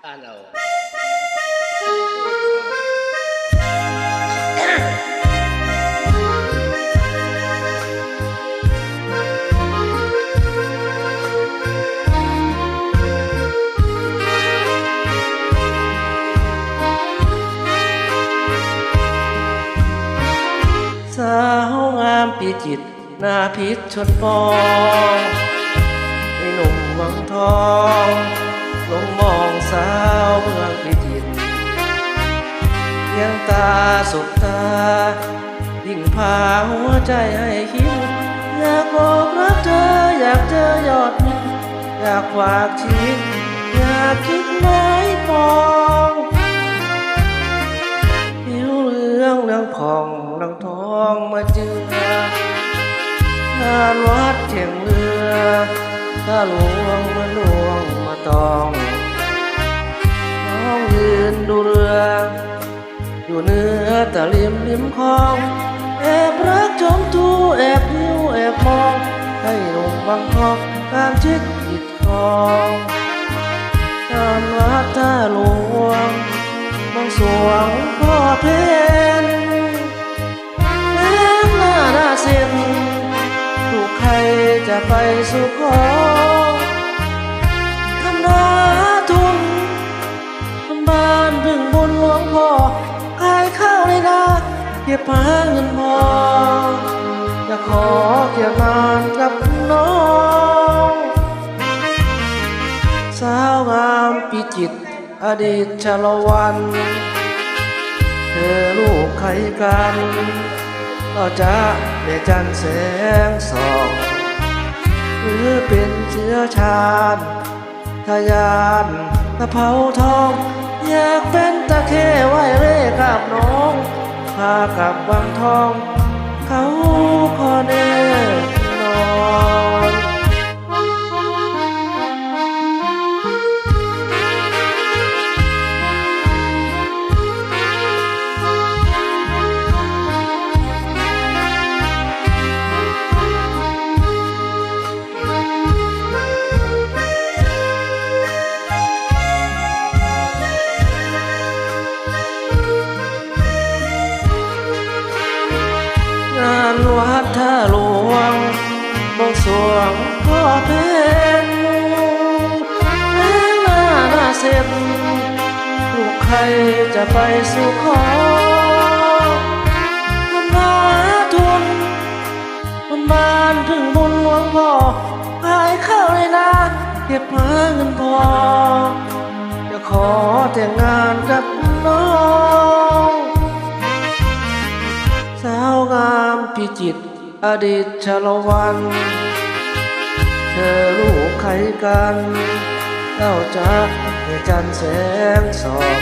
อ่านเอาสาวงามปีจิตหน้าพิษชนปองไอ้หนุ่มวังทองลงมองสาวเมืองพิจิตรยังตาสุดตายิ่งพาหัวใจให้คิดอยากบอกรักเธออยากเจอยอดมิตรอยากฝากชีวิตอยากคิดไม้ปองผิวเหลืองเรื่องผ่องดังทองมาเจืองานวัดเทียงเรือถ้าหลวงมาหลวงมาตองน้องยืนดูเรืออยู่เนื้อตะลิมริมคลองแอบรักจมทูแอบหิวแอบมองให้หนุ่มบางทองการชิดจิตคองการวัดท่าหลวงมองสวงพ่อเพนแม้หน้าเส้นถูกใครจะไปสู่ขอทำนาทุนบ้านพึ่งบุญหลวงพ่อขายข้าวในนาเก็บหาเงินพอจะขอเกี่ยวงานกับน้องสาวงามปีจิตอดีตชาละวันเธอลูกใครกันก็จะแม่จันแสงส่องหรือเป็นเชื้อชาติทะยานตะเภาทองอยากเป็นตะเข้ไหวเร่กับน้องพากับวังทองเขาขอแน่นอนวัดท่าหลวงบวงสรวงพ่อเพนแม้หน้าเส้นลูกใครจะไปสู่ขอทำนาทุนบ้านพึ่งบุญหลวงพ่อขายข้าวในนาเก็บหาเงินพอจะขอแต่งงานกับน้องสาวงามพิจิตรอดีตชาละวันเธอลูกใครกันเล่าจากแม่จันแสงส่อง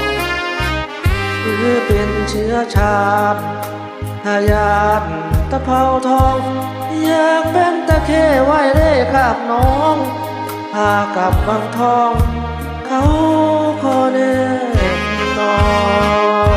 หรือเป็นเชื้อชาติทายาทตะเภาทองอยากเป็นตะเข้ไหวเร่กับน้องพากับวังทองเขาขอแน่นอน